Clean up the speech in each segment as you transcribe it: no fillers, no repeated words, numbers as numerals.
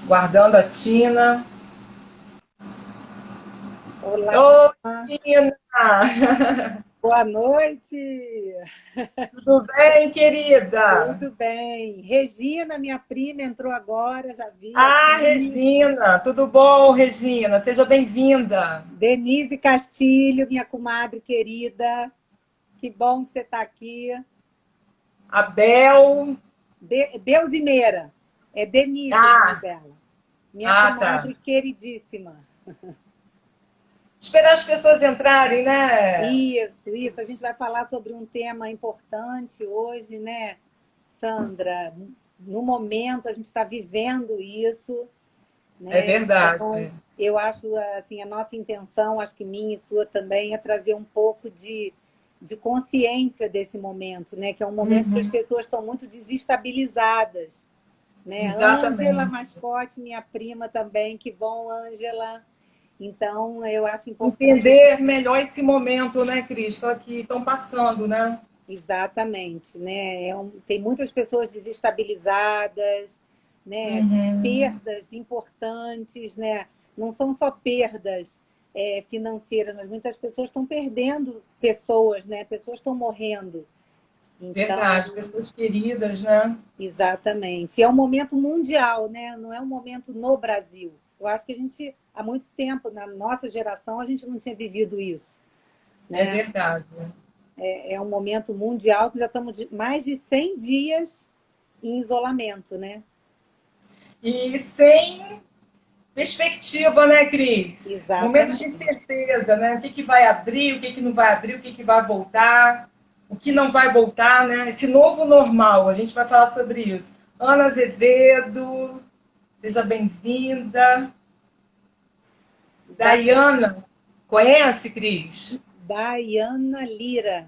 Guardando a Tina. Olá, Ô, Tina! boa noite. Tudo bem, querida? Tudo bem? Regina, minha prima, entrou agora, já vi Ah, aqui. Regina! Tudo bom, Regina? Seja bem-vinda. Denise Castilho, minha comadre querida. Que bom que você está aqui. Abel. Beuzimeira, é Denise o nome Ah, dela. Minha tá. comadre queridíssima. Esperar as pessoas entrarem, né? Isso. A gente vai falar sobre um tema importante hoje, né, Sandra? No momento, a gente está vivendo isso, É né? Então, verdade. eu acho assim, a nossa intenção, acho que minha e sua também, é trazer um pouco de consciência desse momento, né? Que é um momento que as Uhum, pessoas estão muito desestabilizadas, né? Ângela exatamente. Mascote, minha prima também, que bom, Ângela. Então, eu acho importante a Entender gente. melhor esse momento, né, Cris? Que estão passando, né? Exatamente, né? Tem muitas pessoas desestabilizadas, né? Uhum, Perdas importantes, né? Não são só perdas financeiras, mas muitas pessoas estão perdendo pessoas, né? Pessoas estão morrendo. Então, verdade. Pessoas queridas, né? exatamente. É um momento mundial, né? Não é um momento no Brasil. Eu acho que a gente, há muito tempo, na nossa geração, a gente não tinha vivido isso, É né? verdade. É um momento mundial que já estamos mais de 100 dias em isolamento, né? E sem perspectiva, né, Cris? Momento de Exatamente. incerteza, né? O que, que vai abrir, o que, que não vai abrir, o que, que vai voltar, o que não vai voltar, né? Esse novo normal, a gente vai falar sobre isso. Ana Azevedo, seja bem-vinda. Da, Dayana, conhece, Cris? Daiana Lira.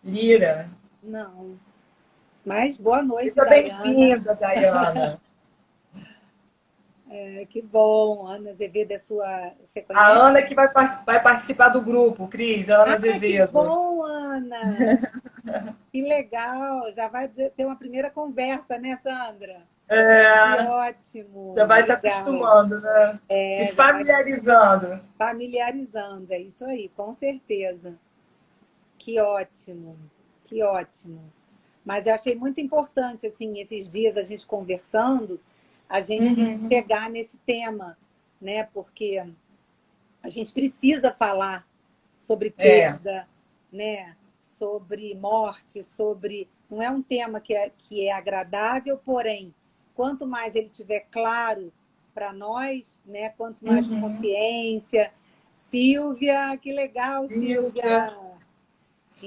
Lira. Não. Mas boa noite, Seja Daiana. bem-vinda, Dayana. Que bom. Ana Azevedo é sua. Você A conhece? Ana que vai participar do grupo, Cris, a Ana Ah, que Azevedo. bom, Ana. Que legal. Já vai ter uma primeira conversa, né, Sandra? Que É, já ótimo. vai se Legal. acostumando, né? Se Já vai familiarizando. familiarizando. É isso aí, com certeza. Que ótimo, que ótimo. Mas eu achei muito importante, assim, esses dias a gente conversando, a gente Uhum. pegar nesse tema, né? Porque a gente precisa falar sobre É. perda, né? Sobre morte, sobre. Não é um tema que é agradável, porém, quanto mais ele tiver claro para nós, né? Quanto mais Uhum. consciência. Silvia, que legal, Silvia. Silvia.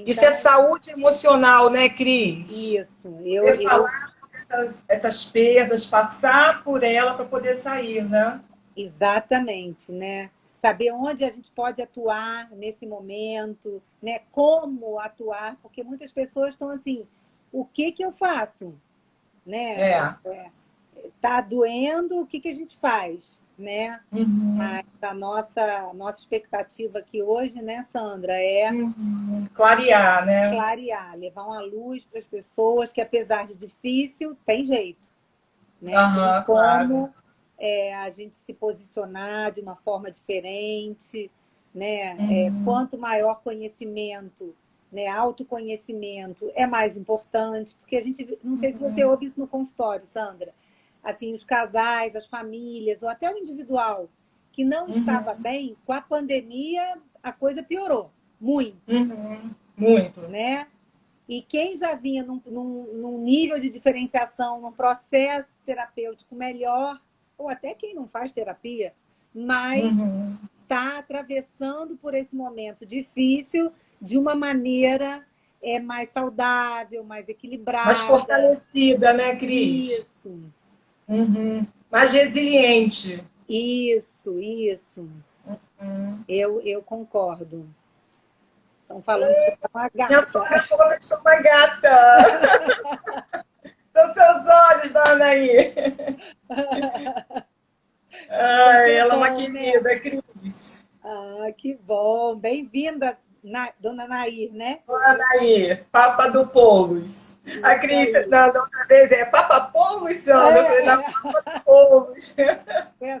Isso é Então, saúde emocional, né, Cris? isso, Poder falar sobre essas perdas, passar por ela para poder sair, né? exatamente, né? Saber onde a gente pode atuar nesse momento, né? Como atuar, porque muitas pessoas estão assim, o que que eu faço, né? É. Tá doendo, o que que a gente faz, né? Uhum. A nossa expectativa aqui hoje, né, Sandra, é Uhum. Clarear, né? clarear, levar uma luz para as pessoas que apesar de difícil, tem jeito. Né? Tem Aham, claro. como a gente se posicionar de uma forma diferente, né? Uhum. Quanto maior conhecimento, né? Autoconhecimento é mais importante, porque a gente, não sei se você Uhum. ouve isso no consultório, Sandra, assim, os casais, as famílias, ou até o individual que não estava Uhum. bem, com a pandemia a coisa piorou muito, Uhum. Muito. né? E quem já vinha num nível de diferenciação, num processo terapêutico melhor, ou até quem não faz terapia, mas Uhum. está atravessando por esse momento difícil de uma maneira mais saudável, mais Mais equilibrada. fortalecida, né, Cris? Isso, Uhum. Mais resiliente. isso. Uhum. Eu concordo. Estão falando que você é uma Minha gata. sogra falou que eu sou uma gata. São seus olhos, dona aí. Isso Ai, é ela é uma bom, né? querida, Cris. Ah, que bom. Bem-vinda, dona Nair, né? Dona aí, Papa do Polos. A Isso Cris, aí. na outra vez, é papapolvos, Sandra. Eu falei, É, na papapolvos. é a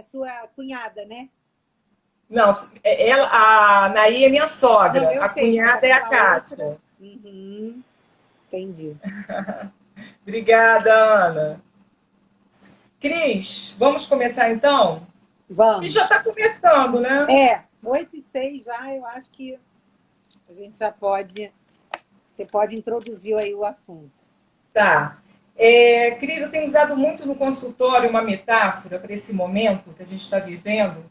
sua cunhada, né? Não, ela, a Naí é minha Não, sogra. eu A sei, mas cunhada é a aquela outra. Kátia. Uhum, entendi. Obrigada, Ana. Cris, vamos começar então? A gente já Vamos. está começando, né? 8h06 já, eu acho que a gente já pode. Você pode introduzir aí o assunto. Tá. Cris, eu tenho usado muito no consultório uma metáfora para esse momento que a gente está vivendo.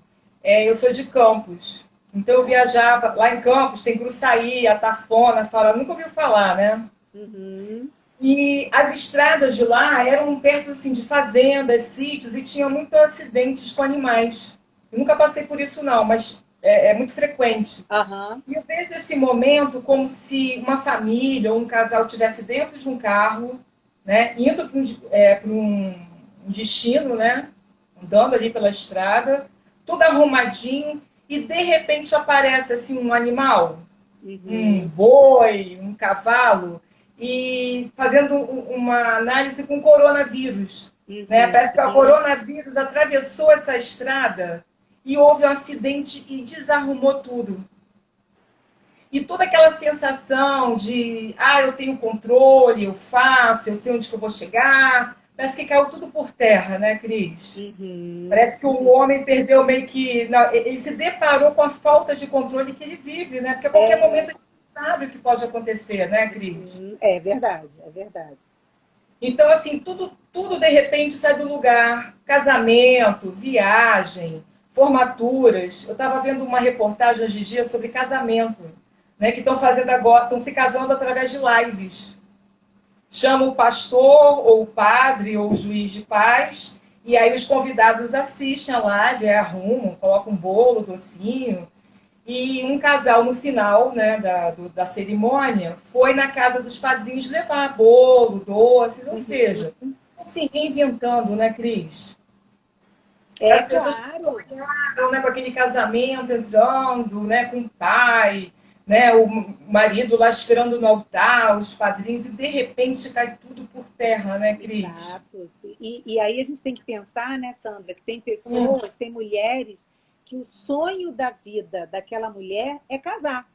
Eu sou de Campos, então eu viajava. Lá em Campos tem Gruçaí, Atafona, fala, nunca ouviu falar, né? Uhum. E as estradas de lá eram perto assim, de fazendas, sítios, e tinha muitos acidentes com animais. Eu nunca passei por isso, não, mas é muito frequente. Aham. E eu vejo esse momento como se uma família ou um casal estivesse dentro de um carro, né, indo para um destino, né, andando ali pela estrada, tudo arrumadinho, e de repente aparece assim um animal, um Uhum. boi, um cavalo, e fazendo uma análise com coronavírus. Né? Uhum. Parece que o coronavírus atravessou essa estrada e houve um acidente e desarrumou tudo. E toda aquela sensação de, eu tenho controle, eu faço, eu sei onde que eu vou chegar, parece que caiu tudo por terra, né, Cris? Uhum. Parece que o homem perdeu meio que. Não, ele se deparou com a falta de controle que ele vive, né? Porque a qualquer momento É, ele não sabe o que pode acontecer, né, Cris? é verdade, é verdade. Então, assim, tudo de repente sai do lugar. Casamento, viagem, formaturas. Eu estava vendo uma reportagem hoje em dia sobre casamento, né? Que estão fazendo agora, estão se casando através de lives. Chama o pastor, ou o padre, ou o juiz de paz, e aí os convidados assistem a live, arrumam, colocam um bolo, docinho. E um casal, no final, né, da cerimônia, foi na casa dos padrinhos levar bolo, doces, ou Uhum. seja, assim, reinventando, né, Cris? É As pessoas claro. sonharam, né, com aquele casamento entrando, né, com o pai, né, o marido lá esperando no altar, os padrinhos, e de repente cai tudo por terra, né, Cris? Exato. E aí a gente tem que pensar, né, Sandra, que tem Hum, pessoas, tem mulheres que o sonho da vida daquela mulher é casar.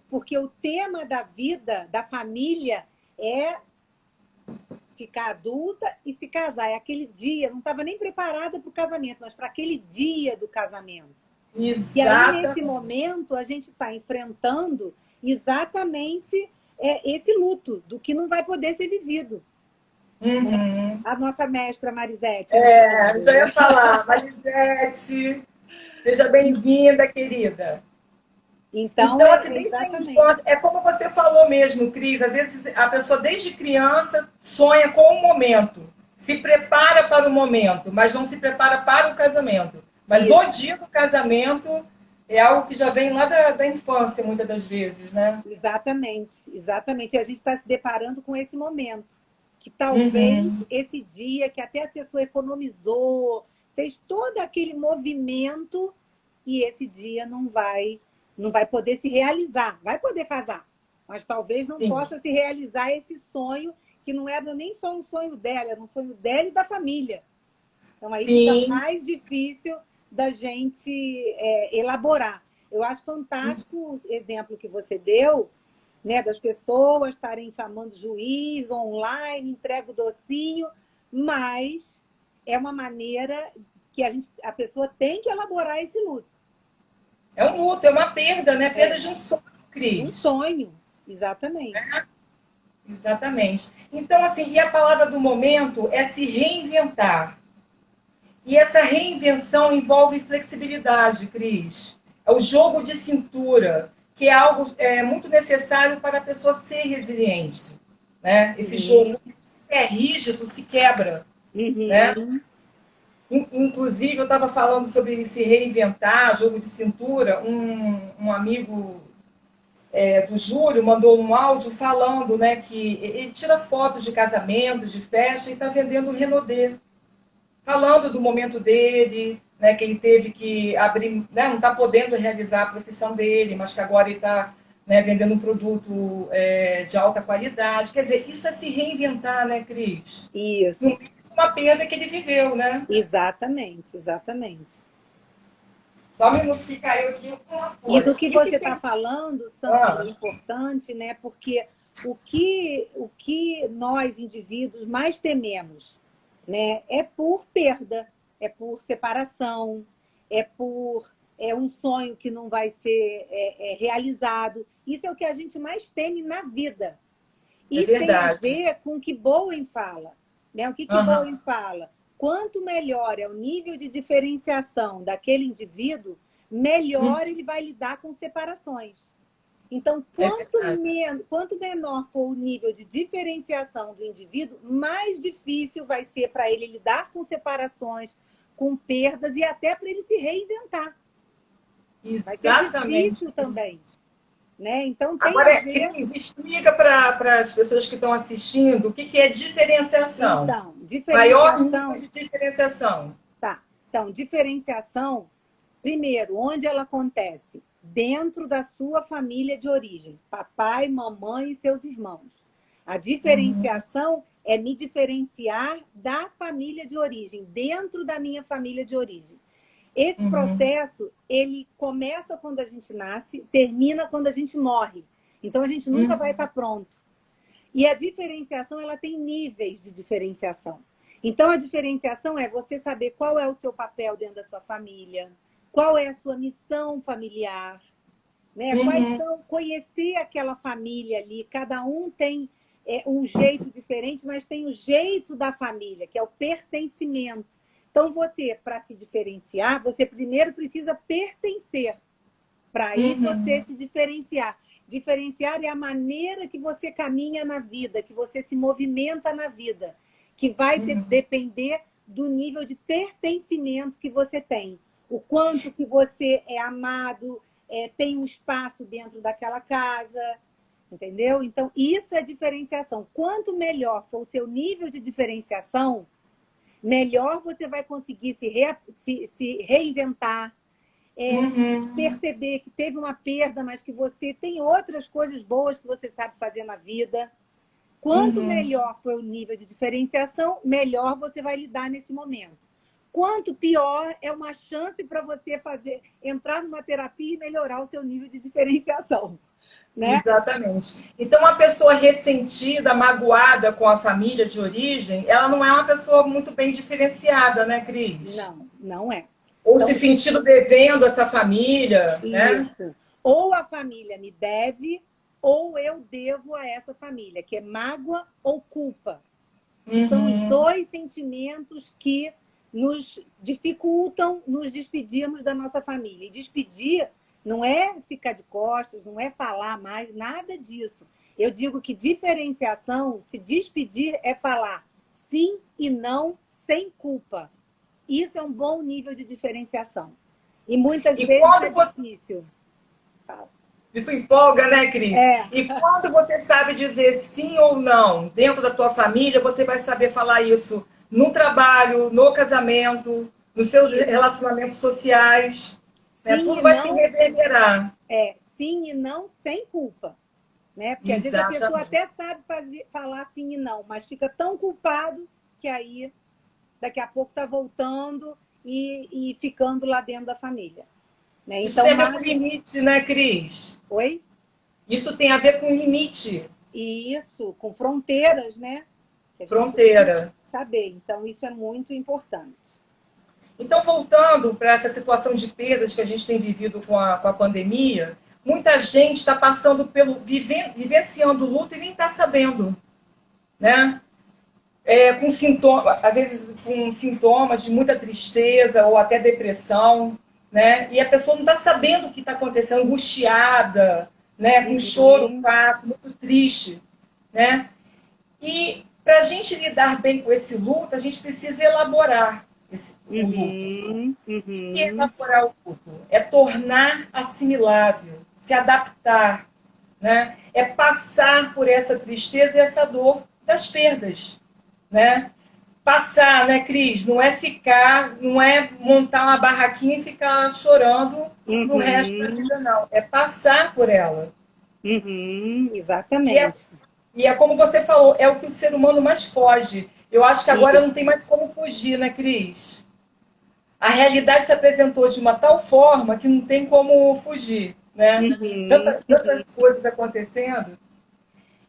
Porque o tema da vida, da família, é ficar adulta e se casar. É aquele dia, não estava nem preparada para o casamento, mas para aquele dia do casamento. E aí, nesse exatamente. momento, a gente está enfrentando exatamente esse luto do que não vai poder ser vivido. Né? Uhum. A nossa mestra Marisete nos Já falando. ia falar, Marisete, seja bem-vinda, querida. Então, Então, é assim, desde a exatamente. infância, é como você falou mesmo, Cris, às vezes a pessoa desde criança sonha com o momento, se prepara para o momento, mas não se prepara para o casamento. Mas o Isso, dia do casamento é algo que já vem lá da infância, muitas das vezes, né? exatamente, exatamente. E a gente está se deparando com esse momento, que talvez Uhum. esse dia que até a pessoa economizou, fez todo aquele movimento e esse dia não vai poder se realizar. Vai poder casar, mas talvez não Sim, possa se realizar esse sonho que não era nem só um sonho dela, era um sonho dela e da família. Então aí fica sim. mais difícil da gente elaborar. Eu acho fantástico o exemplo que você deu, né, das pessoas estarem chamando juiz online, entrega o docinho, mas é uma maneira que a pessoa tem que elaborar esse luto. É um luto, é uma perda, né? Perda de É, um sonho, de um Cris. sonho, exatamente. Exatamente. Então, assim, e a palavra do momento é se reinventar. E essa reinvenção envolve flexibilidade, Cris. É o jogo de cintura, que é algo muito necessário para a pessoa ser resiliente. Né? Esse Uhum, jogo que é rígido se quebra. Né? uhum, Inclusive, eu estava falando sobre se reinventar, jogo de cintura. Um amigo do Júlio mandou um áudio falando, né, que ele tira fotos de casamentos, de festa e está vendendo o Renaudet, falando do momento dele, né, que ele teve que abrir, né, não está podendo realizar a profissão dele, mas que agora ele está né, vendendo um produto de alta qualidade. Quer dizer, isso é se reinventar, né, Cris? Isso, Não é uma perda que ele viveu, né? exatamente, exatamente. Só um minuto que caiu aqui uma E do folha. que E o que você está tem... falando, Sandra, é Ah, importante, né? Porque o que nós, indivíduos, mais tememos, né? É por perda, é por separação, é um sonho que não vai ser realizado. Isso é o que a gente mais teme na vida. é E tem a verdade. ver com o que Bowen fala. Né? O que Bowen Aham. fala? Quanto melhor é o nível de diferenciação daquele indivíduo, melhor ele vai lidar com separações. Então, É verdade. quanto menor for o nível de diferenciação do indivíduo, mais difícil vai ser para ele lidar com separações, com perdas e até para ele se reinventar. Vai ser Exatamente. difícil também. Né? Então, tem a Agora, ver. Cris, explica para as pessoas que estão assistindo o que, que é diferenciação. Então, Maior nível diferenciação. de diferenciação. Tá. Então, diferenciação, primeiro, onde ela acontece? Dentro da sua família de origem, papai, mamãe e seus irmãos. A Uhum, diferenciação é me diferenciar da família de origem, dentro da minha família de origem. Esse uhum, processo, ele começa quando a gente nasce, termina quando a gente morre. Então, a gente nunca vai uhum, estar pronto. E a diferenciação, ela tem níveis de diferenciação. Então, a diferenciação é você saber qual é o seu papel dentro da sua família, qual é a sua missão familiar, né? Quais uhum, são, conhecer aquela família ali, cada um tem um jeito diferente, mas tem o jeito da família, que é o pertencimento. Então, você, para se diferenciar, você primeiro precisa pertencer, para aí você uhum, se diferenciar. Diferenciar é a maneira que você caminha na vida, que você se movimenta na vida, que vai uhum. depender do nível de pertencimento que você tem. O quanto que você é amado, tem um espaço dentro daquela casa, entendeu? Então, isso é diferenciação. Quanto melhor for o seu nível de diferenciação, melhor você vai conseguir se reinventar, é, Uhum, perceber que teve uma perda, mas que você tem outras coisas boas que você sabe fazer na vida. Quanto uhum. melhor for o nível de diferenciação, melhor você vai lidar nesse momento. Quanto pior é uma chance para você entrar numa terapia e melhorar o seu nível de diferenciação, né? Exatamente. Então, uma pessoa ressentida, magoada com a família de origem, ela não é uma pessoa muito bem diferenciada, né, Cris? Não, não é. Ou se São sentindo devendo essa família, né? isso. Ou a família me deve, ou eu devo a essa família, que é mágoa ou culpa. São os Uhum. dois sentimentos que nos dificultam nos despedirmos da nossa família. E despedir não é ficar de costas, não é falar mais, nada disso. Eu digo que diferenciação, se despedir, é falar sim e não sem culpa. Isso é um bom nível de diferenciação. E muitas E vezes é quando você... difícil. Fala. Isso empolga, né, Cris? É, E quando você sabe dizer sim ou não dentro da tua família, você vai saber falar isso no trabalho, no casamento, nos seus isso. relacionamentos sociais, né? Sim Tudo e vai se não, reverberar. sim e não sem culpa. Né? Porque às vezes a pessoa Exatamente. até sabe falar sim e não, mas fica tão culpado que aí daqui a pouco está voltando e ficando lá dentro da família. Né? Isso Então, tem a ver com mágoa. limite, né, Cris? Oi? Isso tem a ver com limite, E isso, com fronteiras, né? Que a gente tem que fronteira. saber. Então, isso é muito importante. Então, voltando para essa situação de perdas que a gente tem vivido com a pandemia, muita gente está passando vivenciando o luto e nem está sabendo, né? Com sintomas, às vezes com sintomas de muita tristeza ou até depressão, né? E a pessoa não está sabendo o que está acontecendo, angustiada, né? Com choro, Uhum, fato, muito triste, né? E para a gente lidar bem com esse luto, a gente precisa elaborar o luto. uhum, O que é uhum, elaborar o luto? É tornar assimilável, se adaptar, né? É passar por essa tristeza e essa dor das perdas, né? Passar, né, Cris? Não é ficar, não é montar uma barraquinha e ficar chorando no resto da uhum. vida, não. É passar por ela, Uhum, E é, exatamente. e é como você falou, é o que o ser humano mais foge. Eu acho que agora não tem Isso. mais como fugir, né, Cris? A realidade se apresentou de uma tal forma que não tem como fugir, né? Uhum, Tantas coisas acontecendo.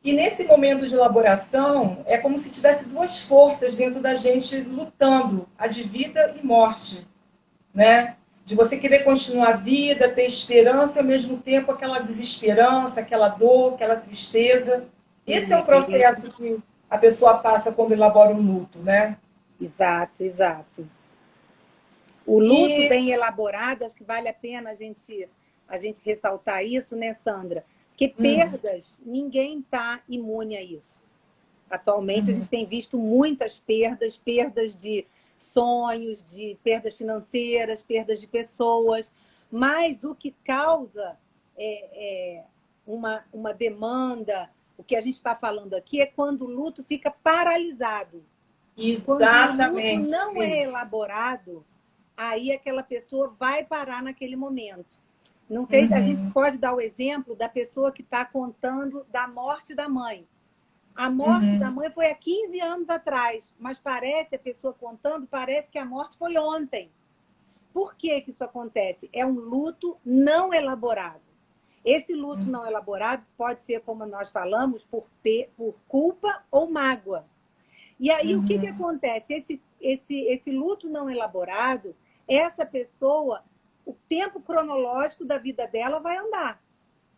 E nesse momento de elaboração, é como se tivesse duas forças dentro da gente lutando, a de vida e morte, né? De você querer continuar a vida, ter esperança, e ao mesmo tempo aquela desesperança, aquela dor, aquela tristeza. Esse é um uhum. processo que a pessoa passa quando elabora um luto, né? Exato, exato. O luto E bem elaborado, acho que vale a pena a gente ressaltar isso, né, Sandra? Porque perdas, ninguém está imune a isso. Atualmente, a gente tem visto muitas perdas, perdas de sonhos, de perdas financeiras, perdas de pessoas, mas o que causa uma demanda, o que a gente está falando aqui é quando o luto fica paralisado. Quando o luto exatamente, não é Cris. elaborado, aí aquela pessoa vai parar naquele momento. Não sei se a gente Uhum, pode dar o exemplo da pessoa que está contando da morte da mãe. A morte da uhum, mãe foi há 15 anos atrás, mas parece, a pessoa contando, parece que a morte foi ontem. Por que que isso acontece? É um luto não elaborado. Esse luto não elaborado pode ser, como nós falamos, por culpa ou mágoa. E aí, o que que uhum, acontece? Esse luto não elaborado, essa pessoa, o tempo cronológico da vida dela vai andar.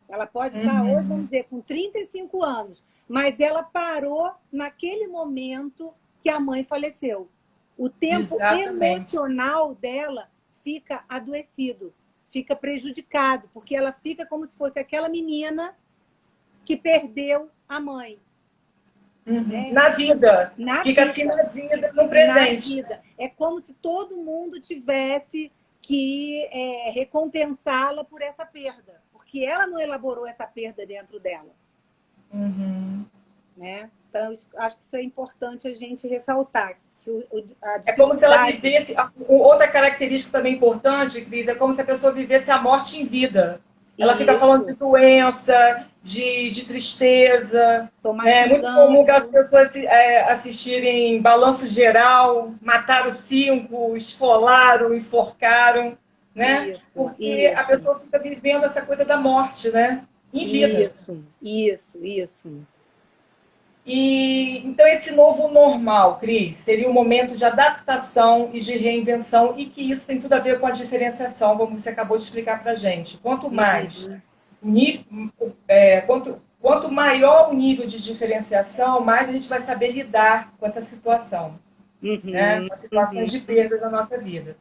Ela pode estar hoje, vamos uhum. dizer, com 35 anos, mas ela parou naquele momento que a mãe faleceu. O tempo Exatamente. emocional dela fica adoecido, fica prejudicado, porque ela fica como se fosse aquela menina que perdeu a mãe, Uhum. né? Na vida. Na Fica assim vida, na vida, no na presente. vida. É como se todo mundo tivesse que recompensá-la por essa perda, porque ela não elaborou essa perda dentro dela. Uhum. Né? Então, acho que isso é importante a gente ressaltar, que a É como se ela dificuldade. vivesse. Outra característica também importante, Cris, é como se a pessoa vivesse a morte em vida. Ela fica falando de Isso, doença, de tristeza. Né? É muito comum que as somatizando. pessoas assistirem balanço geral, mataram cinco, esfolaram, enforcaram, né? Isso, Porque a isso, pessoa fica vivendo essa coisa da morte, né? Em vida. isso. E então esse novo normal, Cris, seria um momento de adaptação e de reinvenção e que isso tem tudo a ver com a diferenciação, como você acabou de explicar para a gente. Quanto mais, Uhum, quanto maior o nível de diferenciação, mais a gente vai saber lidar com essa situação, né? uhum, Com as situações uhum. de perda da nossa vida.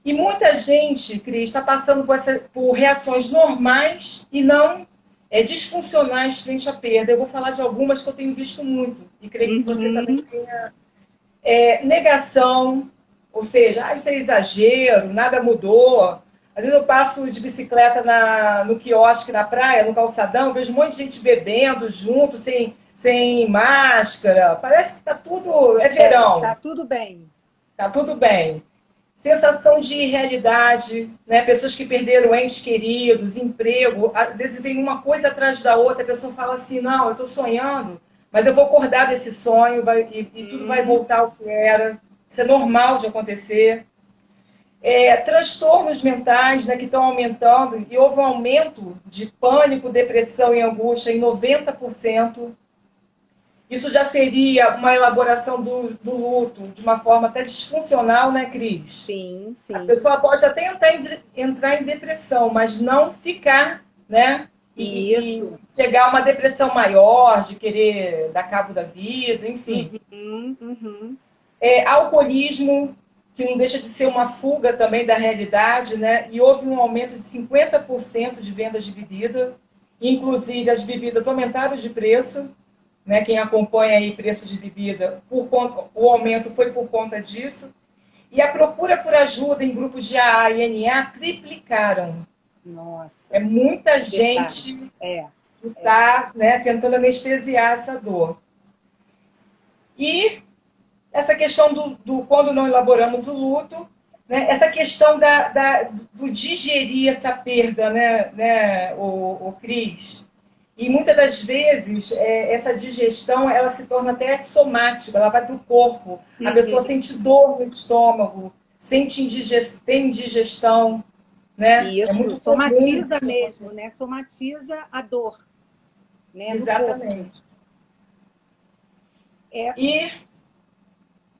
E muita gente, Cris, está passando por reações normais e não disfuncionais frente à perda. Eu vou falar de algumas que eu tenho visto muito, e creio que você também Uhum. tenha. Negação, ou seja, isso é exagero, nada mudou. Às vezes eu passo de bicicleta no quiosque na praia, no calçadão, vejo um monte de gente bebendo junto, sem máscara. Parece que está tudo. É Tá verão, tudo bem. está tudo bem. Sensação de irrealidade, né? Pessoas que perderam entes queridos, emprego, às vezes vem uma coisa atrás da outra, a pessoa fala assim, não, eu estou sonhando, mas eu vou acordar desse sonho e tudo vai Uhum. voltar ao que era. Isso é normal de acontecer. Transtornos mentais, né, que estão aumentando, e houve um aumento de pânico, depressão e angústia em 90%. Isso já seria uma elaboração do luto de uma forma até disfuncional, né, Cris? Sim, A sim. pessoa pode até entrar em depressão, mas não ficar, né? E Isso. chegar a uma depressão maior, de querer dar cabo da vida, enfim. Uhum, uhum. Alcoolismo, que não deixa de ser uma fuga também da realidade, né? E houve um aumento de 50% de vendas de bebida. Inclusive, as bebidas aumentaram de preço, né? Quem acompanha aí preço de bebida, o aumento foi por conta disso. E a procura por ajuda em grupos de AA e NA triplicaram. É Nossa, muita é verdade. gente É, que é. está, né, tentando anestesiar essa dor. E essa questão quando não elaboramos o luto, né, essa questão do digerir essa perda, né, o Cris? E muitas das vezes, essa digestão, ela se torna até somática, ela vai para o corpo. A pessoa Uhum. sente dor no estômago, tem indigestão, né? É Isso, muito comum somatiza isso mesmo, acontecer. né? Somatiza a dor, né, no corpo. Exatamente. É, E,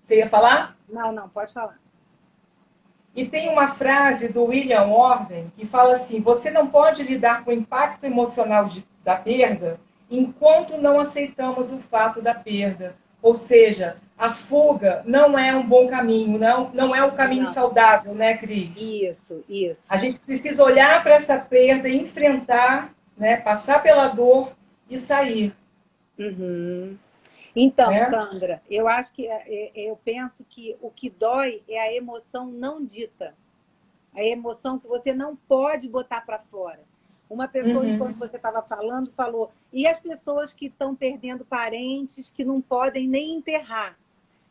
você ia falar? não, não, pode falar. E tem uma frase do William Orden que fala assim: você não pode lidar com o impacto emocional da perda enquanto não aceitamos o fato da perda. Ou seja, a fuga não é um bom caminho, não é o caminho Não, saudável, né, Cris? isso, isso. A gente precisa olhar para essa perda, enfrentar, né, passar pela dor e sair, Uhum. Então, né? Sandra, eu acho que eu penso que o que dói é a emoção não dita, a emoção que você não pode botar para fora. Uma pessoa, enquanto Uhum, você estava falando, falou, e as pessoas que estão perdendo parentes que não podem nem enterrar,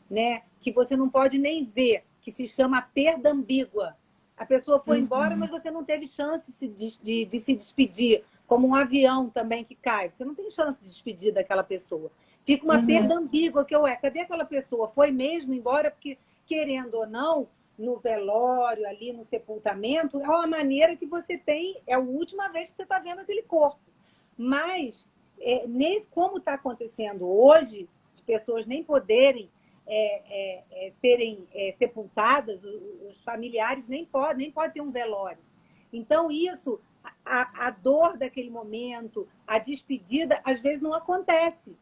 né? Que você não pode nem ver, que se chama perda ambígua. A pessoa foi embora, uhum, mas você não teve chance de se despedir, como um avião também que cai. Você não tem chance de despedir daquela pessoa. Fica uma perda uhum, ambígua, que cadê aquela pessoa? Foi mesmo embora, porque, querendo ou não, no velório, ali no sepultamento, é uma maneira que você tem, é a última vez que você está vendo aquele corpo. Mas, como está acontecendo hoje, as pessoas nem poderem serem sepultadas, os familiares nem podem ter um velório. Então, isso, a dor daquele momento, a despedida, às vezes não acontece.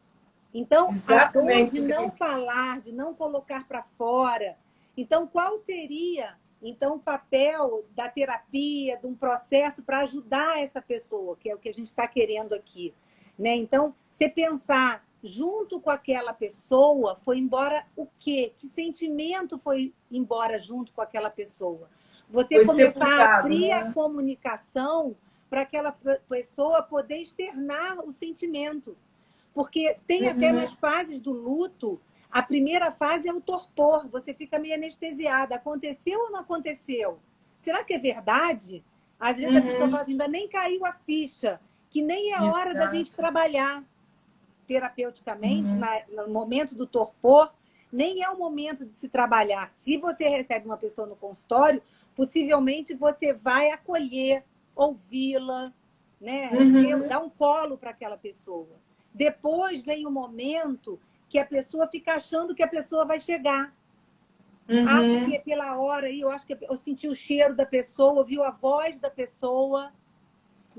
Então, a dor de exatamente, não Cris. falar, de não colocar para fora. Então, qual seria então o papel da terapia, de um processo para ajudar essa pessoa, que é o que a gente está querendo aqui, né? Então, você pensar junto com aquela pessoa, foi embora o quê? Que sentimento foi embora junto com aquela pessoa? Você Foi começar a sepultado, abrir a né? comunicação para aquela pessoa poder externar o sentimento. Porque tem até Uhum, nas fases do luto, a primeira fase é o torpor, você fica meio anestesiada. Aconteceu ou não aconteceu? Será que é verdade? Às vezes a pessoa uhum, fala assim, ainda nem caiu a ficha, que nem é hora da gente exato. trabalhar terapeuticamente, Uhum, no momento do torpor, nem é o momento de se trabalhar. Se você recebe uma pessoa no consultório, possivelmente você vai acolher, ouvi-la, né? uhum, Dar um colo para aquela pessoa. Depois vem o momento que a pessoa fica achando que a pessoa vai chegar. Ah, porque uhum. pela hora aí eu acho que eu senti o cheiro da pessoa, ouvi a voz da pessoa,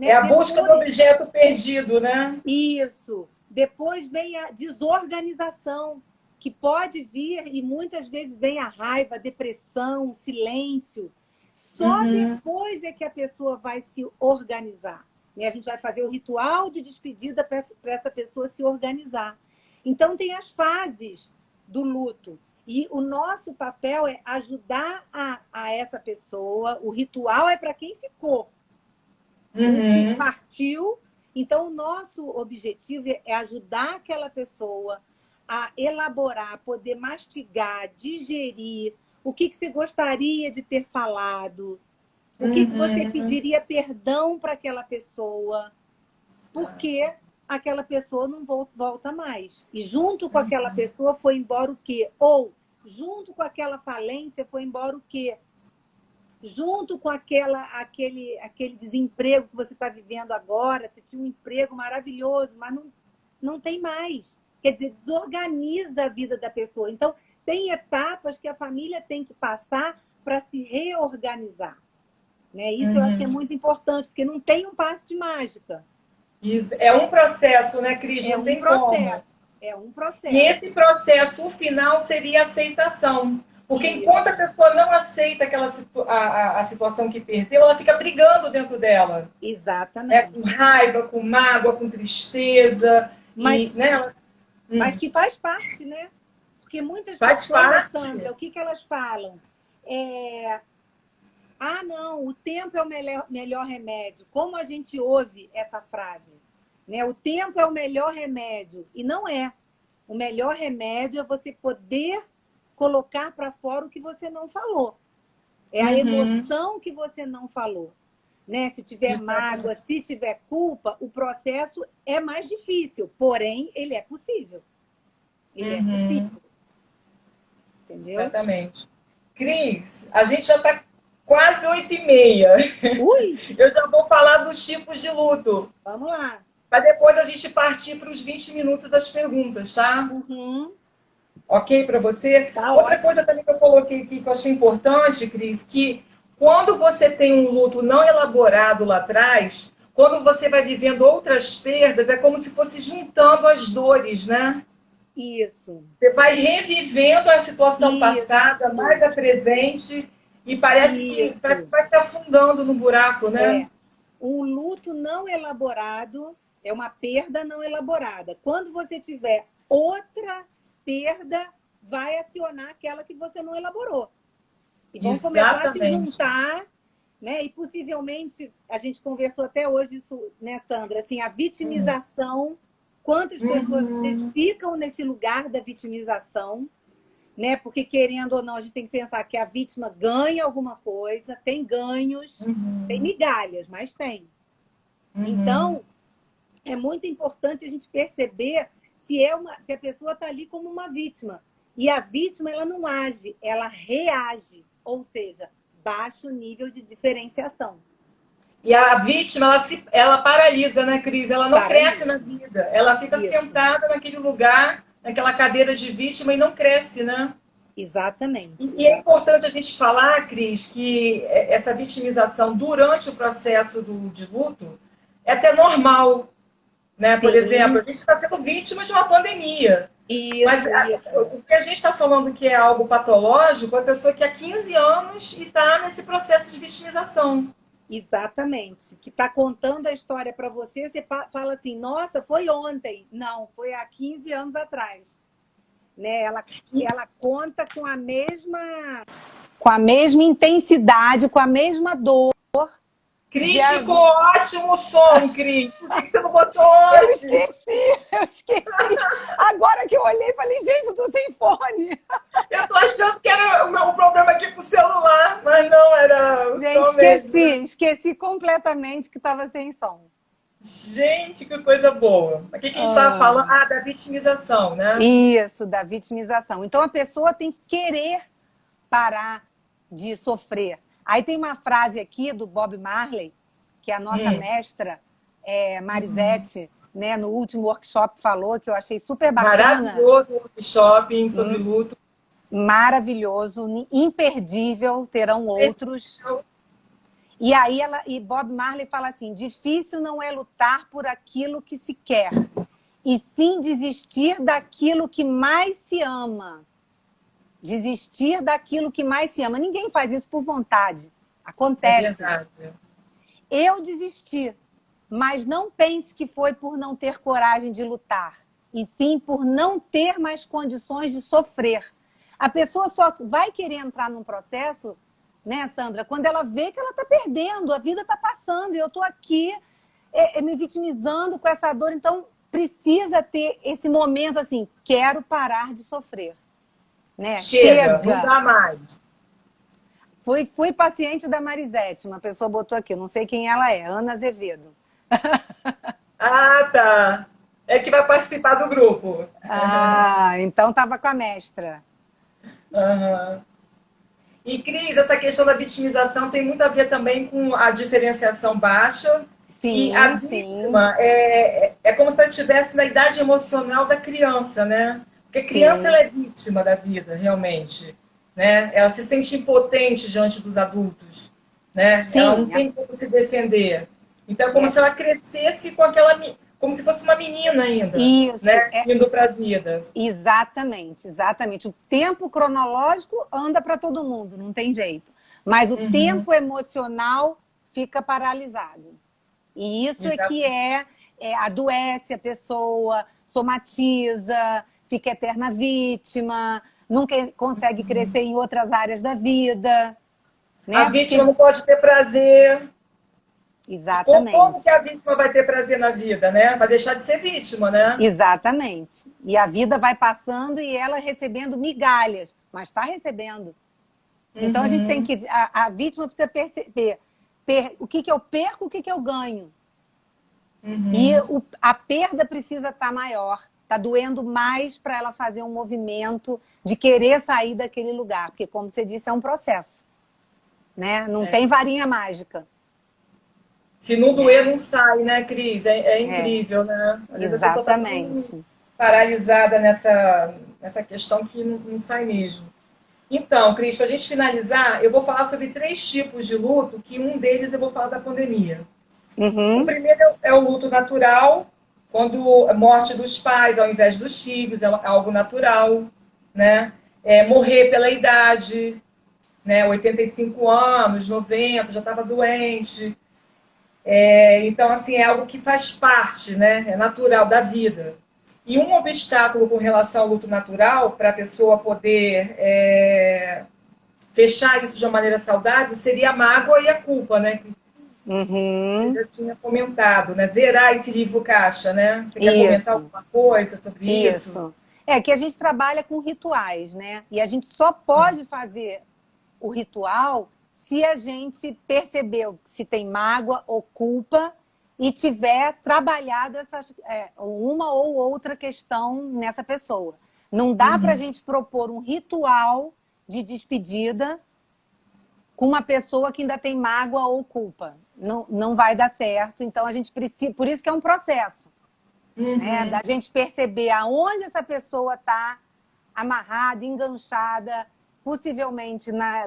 É né? a busca do Depois, objeto perdido, né? isso. Depois vem a desorganização, que pode vir, e muitas vezes vem a raiva, a depressão, o silêncio. Só Uhum, depois é que a pessoa vai se organizar. Né? A gente vai fazer o ritual de despedida para essa pessoa se organizar. Então, tem as fases do luto. E o nosso papel é ajudar a essa pessoa. O ritual é para quem ficou. O que uhum, partiu. Então, o nosso objetivo é ajudar aquela pessoa a elaborar, a poder mastigar, digerir o que você gostaria de ter falado, o que você uhum. pediria perdão para aquela pessoa, porque aquela pessoa não volta mais. E junto com aquela pessoa foi embora o quê? Ou junto com aquela falência foi embora o quê? Junto com aquele desemprego que você está vivendo agora, você tinha um emprego maravilhoso, mas não tem mais. Quer dizer, desorganiza a vida da pessoa. Então, tem etapas que a família tem que passar para se reorganizar. Né? Isso eu acho que é Uhum. muito importante, porque não tem um passe de mágica. É um processo, né, Cris? É Não um tem como. processo. É um E processo. esse processo, o final, seria a aceitação. Porque enquanto a Isso. pessoa não aceita a situação que perdeu, ela fica brigando dentro dela. Né? Com Exatamente. raiva, com mágoa, com tristeza. Mas, E, né? mas que faz parte, né? Porque muitas Faz pessoas, parte. Sandra, o que elas falam? É, ah, não, o tempo é o melhor remédio. Como a gente ouve essa frase? Né? O tempo é o melhor remédio. E não é. O melhor remédio é você poder colocar para fora o que você não falou. É a Uhum. emoção que você não falou. né? Se tiver mágoa, se tiver culpa, o processo é mais difícil, porém, ele é possível. Ele é possível. Entendeu? Exatamente. Cris, a gente já está quase 8h30. Ui! Eu já vou falar dos tipos de luto. Vamos lá. Para depois a gente partir para os 20 minutos das perguntas, tá? Ok para você? Tá Outra ótimo. coisa também que eu coloquei aqui que eu achei importante, Cris, que quando você tem um luto não elaborado lá atrás, quando você vai vivendo outras perdas, é como se fosse juntando as dores, né? Isso. Você vai revivendo a situação passada, mais a presente, e parece que vai estar afundando no buraco, né? Um luto não elaborado é uma perda não elaborada. Quando você tiver outra perda, vai acionar aquela que você não elaborou. E vão começar a se juntar, né? E possivelmente, a gente conversou até hoje isso, né, Sandra? Assim, a vitimização, quantas pessoas ficam nesse lugar da vitimização, né? Porque, querendo ou não, a gente tem que pensar que a vítima ganha alguma coisa, tem ganhos, tem migalhas, mas tem. Então, é muito importante a gente perceber se a pessoa está ali como uma vítima. E a vítima, ela não age, ela reage. Ou seja, baixo nível de diferenciação. E a vítima, ela paralisa, né, Cris? Ela não cresce na vida. Ela fica sentada naquele lugar, naquela cadeira de vítima e não cresce, né? Exatamente. E é importante a gente falar, Cris, que essa vitimização durante o processo de luto é até normal. Né? Por exemplo, a gente está sendo vítima de uma pandemia. Mas o que a gente está falando que é algo patológico é a pessoa que há 15 anos e está nesse processo de vitimização. Exatamente. Que está contando a história para você, você fala assim, nossa, foi ontem. Não, foi há 15 anos atrás. Né? Ela conta com a mesma intensidade, com a mesma dor. Cris, ficou ótimo o som, Cris. Por que você não botou antes? Eu esqueci. Agora que eu olhei, falei, gente, eu tô sem fone. Eu tô achando que era o problema aqui com o celular, mas não, era o som mesmo. Esqueci completamente que estava sem som. Gente, que coisa boa. O que a gente estava falando? Ah, da vitimização, né? Isso, da vitimização. Então, a pessoa tem que querer parar de sofrer. Aí tem uma frase aqui do Bob Marley, que a nossa mestra, Marisete, né, no último workshop falou, que eu achei super bacana. Maravilhoso workshop sobre luto. Maravilhoso, imperdível, terão outros. E aí Bob Marley fala assim, difícil não é lutar por aquilo que se quer, e sim desistir daquilo que mais se ama. Desistir daquilo que mais se ama. Ninguém faz isso por vontade. Acontece. É verdade. Eu desisti, mas não pense que foi por não ter coragem de lutar, e sim por não ter mais condições de sofrer. A pessoa só vai querer entrar num processo, né, Sandra, quando ela vê que ela está perdendo, a vida está passando, e eu estou aqui me vitimizando com essa dor. Então, precisa ter esse momento assim, quero parar de sofrer. Né? Chega, não dá mais. Fui paciente da Marisete, uma pessoa botou aqui, não sei quem ela é, Ana Azevedo. Ah, tá. É que vai participar do grupo. Ah, então estava com a mestra. E, Cris, essa questão da vitimização tem muito a ver também com a diferenciação baixa. Sim, e a vítima é como se ela estivesse na idade emocional da criança, né? Porque a criança ela é vítima da vida, realmente. Né? Ela se sente impotente diante dos adultos. Né? Ela não tem como se defender. Então, é como se ela crescesse com aquela... Como se fosse uma menina ainda. Isso. Né? Indo para a vida. Exatamente, exatamente. O tempo cronológico anda para todo mundo, não tem jeito. Mas o tempo emocional fica paralisado. E isso é que adoece a pessoa, somatiza, fica eterna vítima, nunca consegue crescer em outras áreas da vida. Né? A vítima não pode ter prazer. Exatamente. Como que a vítima vai ter prazer na vida, né? Vai deixar de ser vítima, né? Exatamente. E a vida vai passando e ela recebendo migalhas, mas está recebendo. Então a gente tem que... A vítima precisa perceber, o que que eu perco, o que que eu ganho. Uhum. E a perda precisa estar maior. Está doendo mais para ela fazer um movimento de querer sair daquele lugar. Porque, como você disse, é um processo. Né? Não tem varinha mágica. Se não doer, não sai, né, Cris? É incrível, né? Às vezes a pessoa está tão paralisada nessa questão que não sai mesmo. Então, Cris, para a gente finalizar, eu vou falar sobre 3 tipos de luto, que um deles eu vou falar da pandemia. Uhum. O primeiro é o luto natural, quando a morte dos pais ao invés dos filhos é algo natural, né? Morrer pela idade, né? 85 anos, 90, já estava doente. Então, assim, é algo que faz parte, né? É natural da vida. E um obstáculo com relação ao luto natural, para a pessoa poder fechar isso de uma maneira saudável, seria a mágoa e a culpa, né? Uhum. Você já tinha comentado, né? Zerar esse livro caixa, né? Você quer comentar alguma coisa sobre isso? É que a gente trabalha com rituais, né? E a gente só pode fazer o ritual se a gente percebeu se tem mágoa ou culpa e tiver trabalhado uma ou outra questão nessa pessoa. Não dá para a gente propor um ritual de despedida com uma pessoa que ainda tem mágoa ou culpa. Não vai dar certo. Então, a gente precisa... Por isso que é um processo. Né? Da gente perceber aonde essa pessoa está amarrada, enganchada,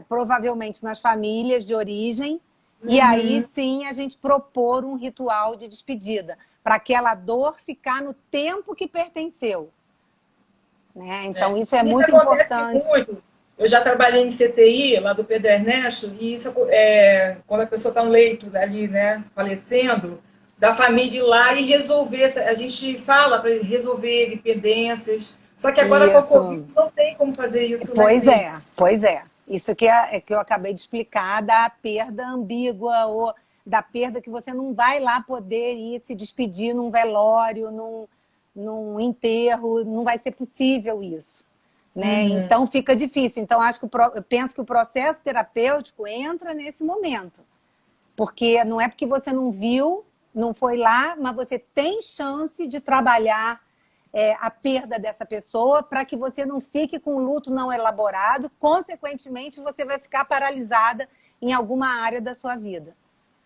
provavelmente nas famílias de origem. E aí, sim, a gente propor um ritual de despedida. Para aquela dor ficar no tempo que pertenceu. Né? Então, isso é muito importante. Muito. Eu já trabalhei em CTI, lá do Pedro Ernesto, e isso quando a pessoa está no leito ali, né, falecendo, da família ir lá e resolver. A gente fala para resolver pendências. Só que agora com a Covid não tem como fazer isso. Pois é. Isso que eu acabei de explicar da perda ambígua ou da perda que você não vai lá poder ir se despedir num velório, num enterro, não vai ser possível isso. Né? Então fica difícil. Então eu penso que o processo terapêutico entra nesse momento. Porque não é porque você não viu, não foi lá, mas você tem chance de trabalhar a perda dessa pessoa para que você não fique com o luto não elaborado. Consequentemente, você vai ficar paralisada em alguma área da sua vida.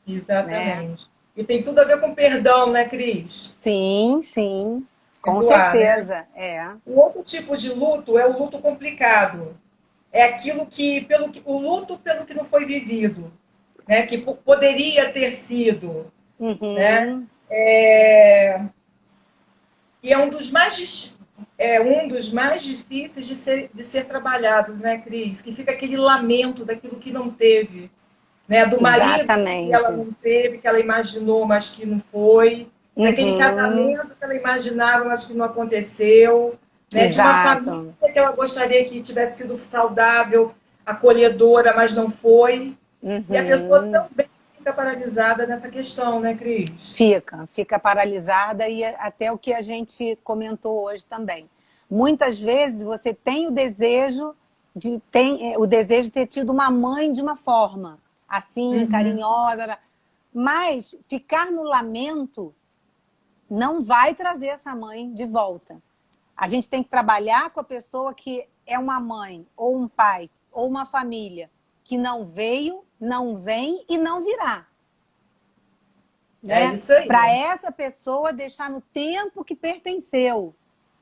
Exatamente. Né? E tem tudo a ver com perdão, né, Cris? Sim. Com certeza, né? O outro tipo de luto é o luto complicado. É aquilo o luto pelo que não foi vivido, né? Que poderia ter sido, né? E é um dos mais difíceis de ser trabalhados, né, Cris? Que fica aquele lamento daquilo que não teve, né? Do marido que ela não teve, que ela imaginou, mas que não foi. Daquele casamento que ela imaginava, mas que não aconteceu. Né? De uma família que ela gostaria que tivesse sido saudável, acolhedora, mas não foi. E a pessoa também fica paralisada nessa questão, né, Cris? Fica paralisada e até o que a gente comentou hoje também. Muitas vezes você tem o desejo de ter tido uma mãe de uma forma, assim, carinhosa, mas ficar no lamento não vai trazer essa mãe de volta. A gente tem que trabalhar com a pessoa que é uma mãe, ou um pai, ou uma família que não veio, não vem e não virá. Né? É isso aí. Para essa pessoa deixar no tempo que pertenceu.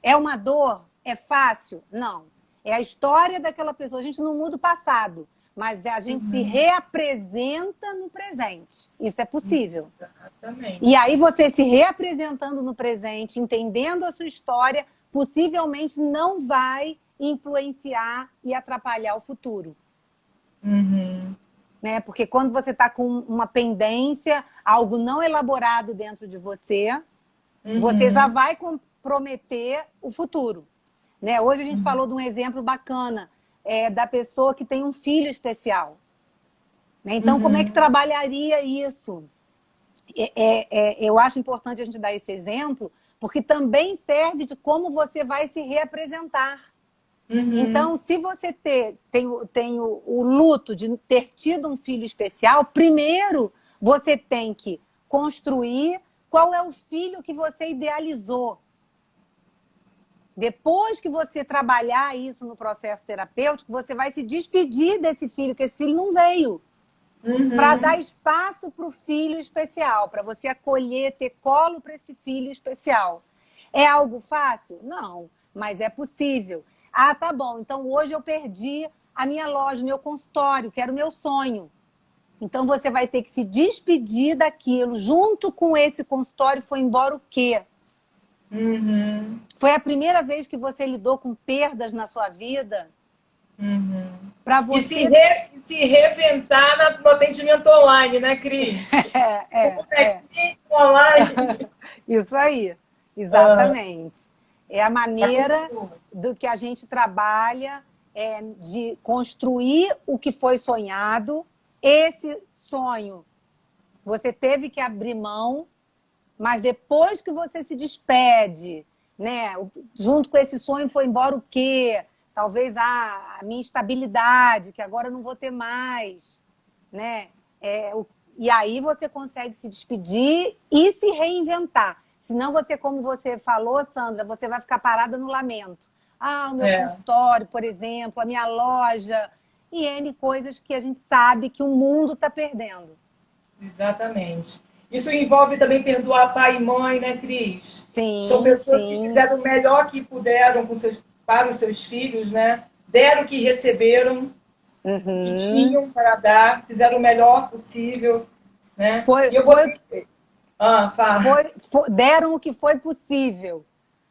É uma dor? É fácil? Não. É a história daquela pessoa. A gente não muda o passado, mas a gente se reapresenta no presente. Isso é possível. Exatamente. E aí você se reapresentando no presente, entendendo a sua história, possivelmente não vai influenciar e atrapalhar o futuro. Né? Porque quando você está com uma pendência, algo não elaborado dentro de você, você já vai comprometer o futuro. Né? Hoje a gente falou de um exemplo bacana, da pessoa que tem um filho especial. Né? Então, como é que trabalharia isso? Eu acho importante a gente dar esse exemplo, porque também serve de como você vai se reapresentar. Então, se você tem o luto de ter tido um filho especial, primeiro você tem que construir qual é o filho que você idealizou. Depois que você trabalhar isso no processo terapêutico, você vai se despedir desse filho, que esse filho não veio. Para dar espaço para o filho especial, para você acolher, ter colo para esse filho especial. É algo fácil? Não, mas é possível. Ah, tá bom, então hoje eu perdi a minha loja, o meu consultório, que era o meu sonho. Então você vai ter que se despedir daquilo. Junto com esse consultório foi embora o quê? Foi a primeira vez que você lidou com perdas na sua vida? Para você... E se reinventar no atendimento online, né, Cris? Online. Isso aí, exatamente. É a maneira do que a gente trabalha de construir o que foi sonhado. Esse sonho, você teve que abrir mão, mas depois que você se despede, né, junto com esse sonho foi embora o quê? Talvez a minha estabilidade, que agora eu não vou ter mais, né? E aí você consegue se despedir e se reinventar. Senão você, como você falou, Sandra, você vai ficar parada no lamento. Ah, o meu consultório, por exemplo, a minha loja, e N coisas que a gente sabe que o mundo está perdendo. Exatamente. Isso envolve também perdoar pai e mãe, né, Cris? Sim, são pessoas que fizeram o melhor que puderam para os seus filhos, né? Deram o que receberam e tinham para dar, fizeram o melhor possível, né? Deram o que foi possível.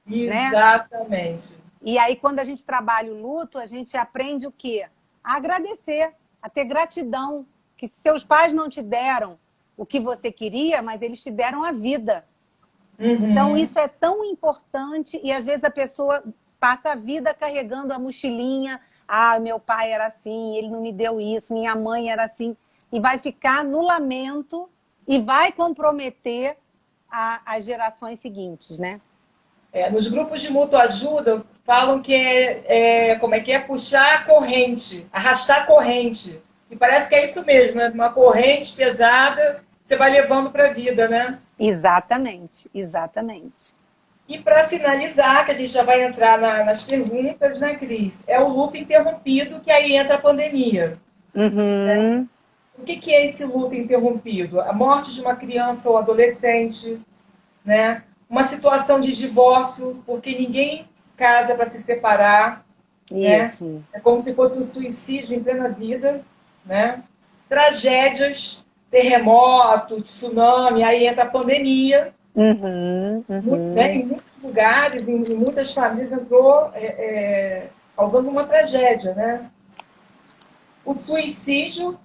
Exatamente. Né? E aí, quando a gente trabalha o luto, a gente aprende o quê? A agradecer, a ter gratidão, que seus pais não te deram o que você queria, mas eles te deram a vida. Então, isso é tão importante e, às vezes, a pessoa passa a vida carregando a mochilinha. Ah, meu pai era assim, ele não me deu isso, minha mãe era assim. E vai ficar no lamento e vai comprometer as gerações seguintes, né? Nos grupos de mútua ajuda, falam que como é que é? Puxar a corrente, arrastar a corrente. E parece que é isso mesmo, né? Uma corrente pesada, você vai levando para a vida, né? Exatamente, exatamente. E para finalizar, que a gente já vai entrar nas perguntas, né, Cris? É o luto interrompido, que aí entra a pandemia. Né? O que é esse luto interrompido? A morte de uma criança ou adolescente, né? Uma situação de divórcio, porque ninguém casa para se separar. Isso. Né? É como se fosse um suicídio em plena vida. Né? Tragédias, terremoto, tsunami, aí entra a pandemia. Né? Em muitos lugares, em muitas famílias, entrou causando uma tragédia. Né? O suicídio.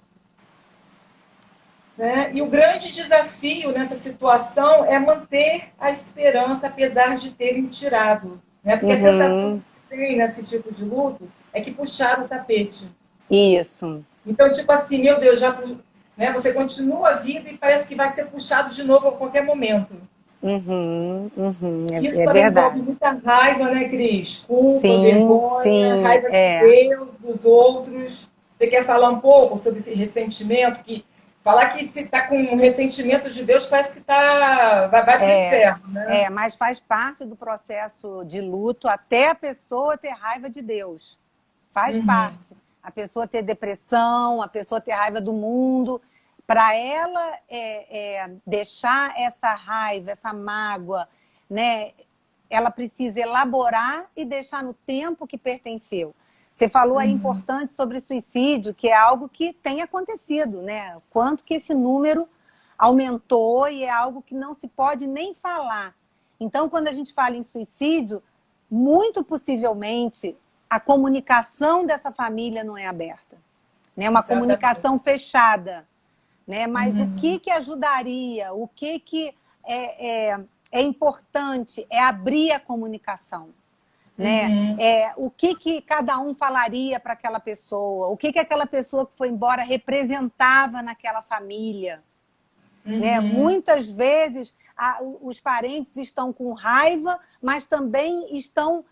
Né? E o grande desafio nessa situação é manter a esperança, apesar de terem tirado. Né? Porque a sensação que tem nesse tipo de luto é que puxaram o tapete. Isso. Então, tipo assim, meu Deus, né? Você continua a vida e parece que vai ser puxado de novo a qualquer momento. Isso também envolve muita raiva, né, Cris? Culpa, vergonha, raiva de Deus, dos outros. Você quer falar um pouco sobre esse ressentimento? Falar que se está com um ressentimento de Deus, parece que vai para o inferno, né? Mas faz parte do processo de luto até a pessoa ter raiva de Deus. Faz parte. A pessoa ter depressão, a pessoa ter raiva do mundo. Para ela deixar essa raiva, essa mágoa, né? Ela precisa elaborar e deixar no tempo que pertenceu. Você falou aí importante sobre suicídio, que é algo que tem acontecido, né? Quanto que esse número aumentou e é algo que não se pode nem falar. Então, quando a gente fala em suicídio, muito possivelmente a comunicação dessa família não é aberta. Né? Uma comunicação fechada. Né? Mas o que ajudaria, o que é importante é abrir a comunicação. Né? O que cada um falaria para aquela pessoa, o que aquela pessoa que foi embora representava naquela família. Né? Muitas vezes os parentes estão com raiva, mas também estão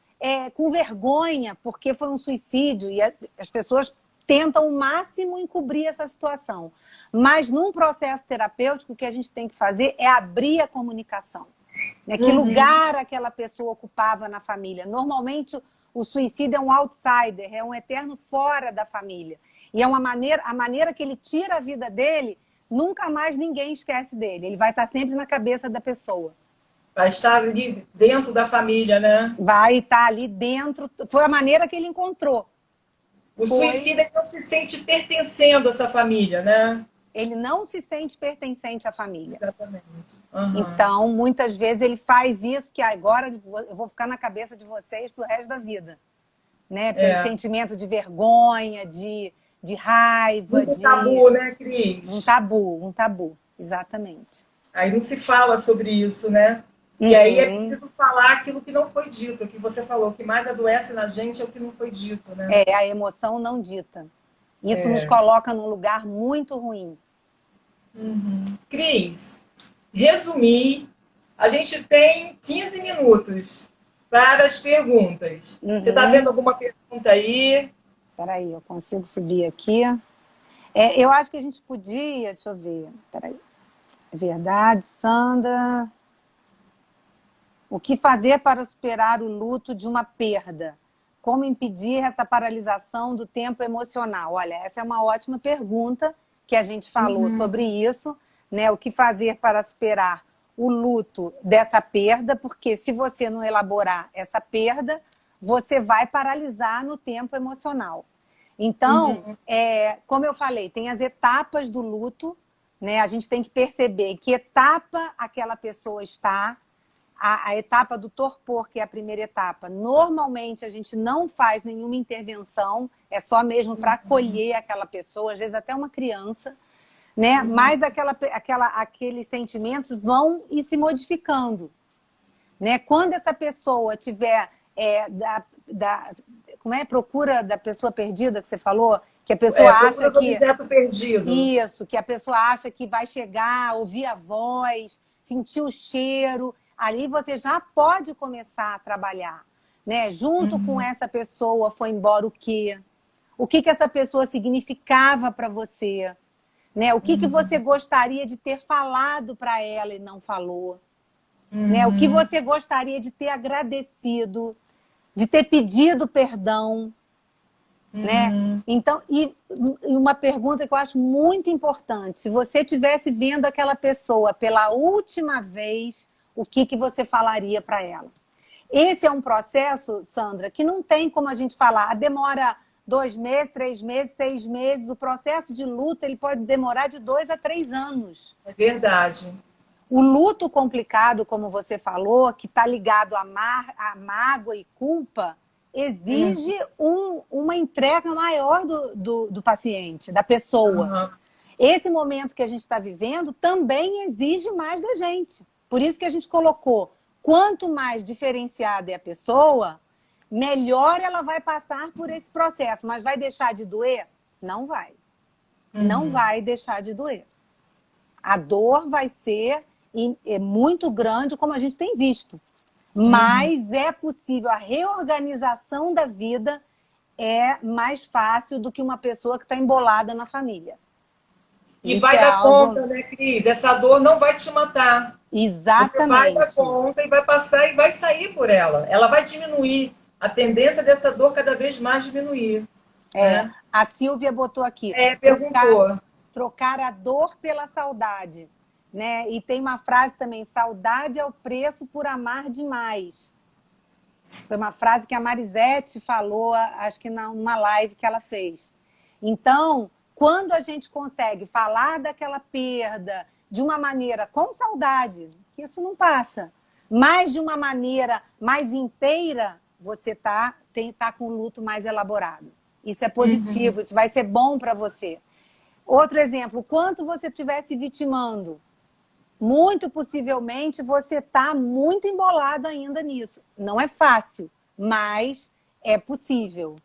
com vergonha, porque foi um suicídio, e as pessoas tentam o máximo encobrir essa situação. Mas num processo terapêutico, o que a gente tem que fazer é abrir a comunicação. Né? Que lugar aquela pessoa ocupava na família? Normalmente, o suicídio é um outsider, é um eterno fora da família. E é a maneira que ele tira a vida dele, nunca mais ninguém esquece dele. Ele vai estar sempre na cabeça da pessoa. Vai estar ali dentro da família, né? Vai estar ali dentro. Foi a maneira que ele encontrou. O suicida não se sente pertencendo a essa família, né? Ele não se sente pertencente à família. Exatamente. Então, muitas vezes ele faz isso, que agora eu vou ficar na cabeça de vocês pro resto da vida. Né? Pelo sentimento de vergonha, de raiva. Um tabu, né, Cris? Um tabu, exatamente. Aí não se fala sobre isso, né? E aí é preciso falar aquilo que não foi dito, o que você falou, o que mais adoece na gente é o que não foi dito, né? É, a emoção não dita. Isso nos coloca num lugar muito ruim. Cris, resumir, a gente tem 15 minutos para as perguntas. Você está vendo alguma pergunta aí? Espera aí, eu consigo subir aqui. Eu acho que a gente podia, deixa eu ver, espera aí. É verdade, Sandra. O que fazer para superar o luto de uma perda? Como impedir essa paralisação do tempo emocional? Olha, essa é uma ótima pergunta que a gente falou sobre isso, né? O que fazer para superar o luto dessa perda? Porque se você não elaborar essa perda, você vai paralisar no tempo emocional. Então, como eu falei, tem as etapas do luto, né? A gente tem que perceber que etapa aquela pessoa está. A etapa do torpor, que é a primeira etapa, normalmente a gente não faz nenhuma intervenção, é só mesmo para acolher aquela pessoa, às vezes até uma criança, né? Mas aqueles sentimentos vão ir se modificando. Né? Quando essa pessoa tiver como é? Procura da pessoa perdida que você falou? Que a pessoa acha que... perdido. Isso, que a pessoa acha que vai chegar, ouvir a voz, sentir o cheiro... Ali você já pode começar a trabalhar, né? Junto com essa pessoa foi embora o quê? O que essa pessoa significava para você? Né? O que você gostaria de ter falado para ela e não falou? Né? O que você gostaria de ter agradecido, de ter pedido perdão? Né? Então, e uma pergunta que eu acho muito importante: se você estivesse vendo aquela pessoa pela última vez, o que você falaria para ela? Esse é um processo, Sandra, que não tem como a gente falar. Demora 2 meses, 3 meses, 6 meses. O processo de luto ele pode demorar de 2 a 3 anos. É verdade. O luto complicado, como você falou, que está ligado a mágoa e culpa, exige uma entrega maior do paciente, da pessoa. Esse momento que a gente está vivendo também exige mais da gente. Por isso que a gente colocou, quanto mais diferenciada é a pessoa, melhor ela vai passar por esse processo. Mas vai deixar de doer? Não vai. Não vai deixar de doer. A dor vai ser muito grande, como a gente tem visto. Mas é possível, a reorganização da vida é mais fácil do que uma pessoa que está embolada na família. E vai dar conta, né, Cris? Essa dor não vai te matar. Exatamente. Você vai dar conta e vai passar e vai sair por ela. Ela vai diminuir. A tendência dessa dor cada vez mais diminuir. Né? A Silvia botou aqui. Perguntou. Trocar a dor pela saudade. Né? E tem uma frase também: saudade é o preço por amar demais. Foi uma frase que a Marisete falou, acho que numa live que ela fez. Então, quando a gente consegue falar daquela perda de uma maneira com saudade, isso não passa, mas de uma maneira mais inteira, você tá com o luto mais elaborado. Isso é positivo, isso vai ser bom para você. Outro exemplo, quanto você estiver se vitimando, muito possivelmente você está muito embolado ainda nisso. Não é fácil, mas é possível.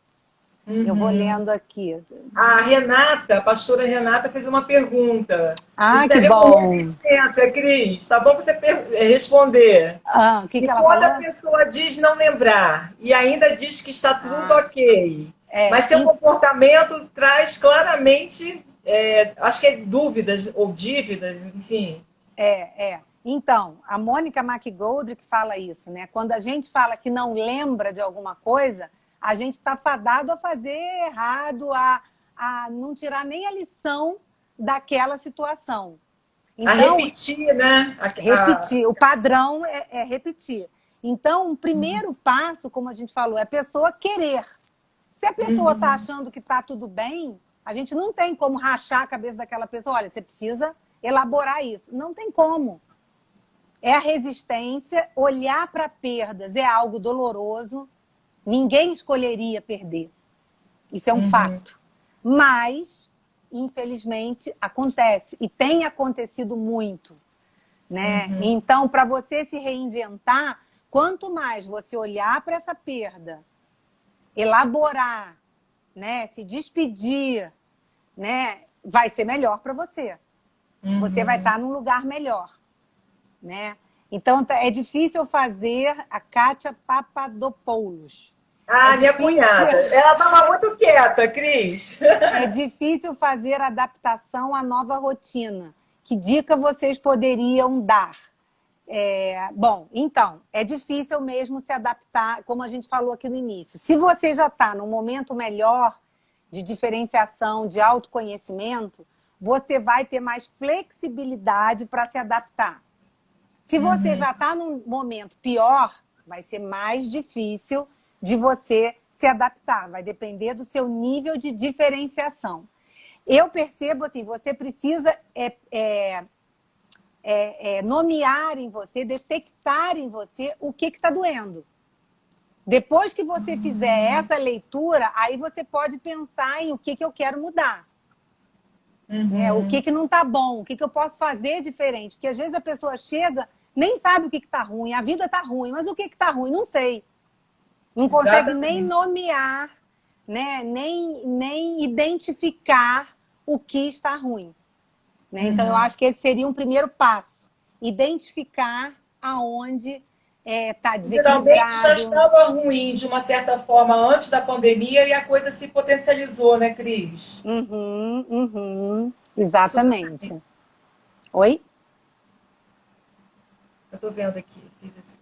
Eu vou lendo aqui. A Renata, a pastora Renata, fez uma pergunta. Ah, Isso que tem a ver com bom. resistência, Cris. Tá bom você responder. O que E ela quando a falou? pessoa diz não lembrar e ainda diz que está tudo ok, mas seu em- comportamento traz claramente, acho que é dúvidas ou dívidas, enfim. Então, a Mônica McGoldrick fala isso, né? Quando a gente fala que não lembra de alguma coisa, a gente está fadado a fazer errado, a não tirar nem a lição daquela situação. A Então, repetir, né? repetir. O padrão é repetir. Então, o primeiro passo, como a gente falou, é a pessoa querer. Se a pessoa está achando que está tudo bem, a gente não tem como rachar a cabeça daquela pessoa. Olha, você precisa elaborar isso. Não tem como. É a resistência. Olhar para perdas é algo doloroso. Ninguém escolheria perder. Isso é um fato. Mas, infelizmente, acontece. E tem acontecido muito. Né? Então, para você se reinventar, quanto mais você olhar para essa perda, elaborar, né? Se despedir, né? Vai ser melhor para você. Você vai estar num lugar melhor. Né? Então, é difícil fazer a Kátia Papadopoulos. Minha cunhada. Ela estava muito quieta, Cris. É difícil fazer adaptação à nova rotina. Que dica vocês poderiam dar? Bom, então, é difícil mesmo se adaptar, como a gente falou aqui no início. Se você já está num momento melhor de diferenciação, de autoconhecimento, você vai ter mais flexibilidade para se adaptar. Se você já está num momento pior, vai ser mais difícil de você se adaptar. Vai depender do seu nível de diferenciação. Eu percebo assim, você precisa nomear em você, detectar em você o que está doendo. Depois que você fizer essa leitura, aí você pode pensar em o que eu quero mudar. O que não está bom, o que eu posso fazer diferente. Porque às vezes a pessoa chega, nem sabe o que está ruim, a vida está ruim, mas o que está ruim? Não sei. Não consegue nem nomear, né? nem identificar o que está ruim. Né? Então, eu acho que esse seria um primeiro passo. Identificar aonde está desequilibrado. Geralmente já estava ruim, de uma certa forma, antes da pandemia e a coisa se potencializou, né, Cris? Exatamente. Oi? Eu estou vendo aqui. Fiz esse...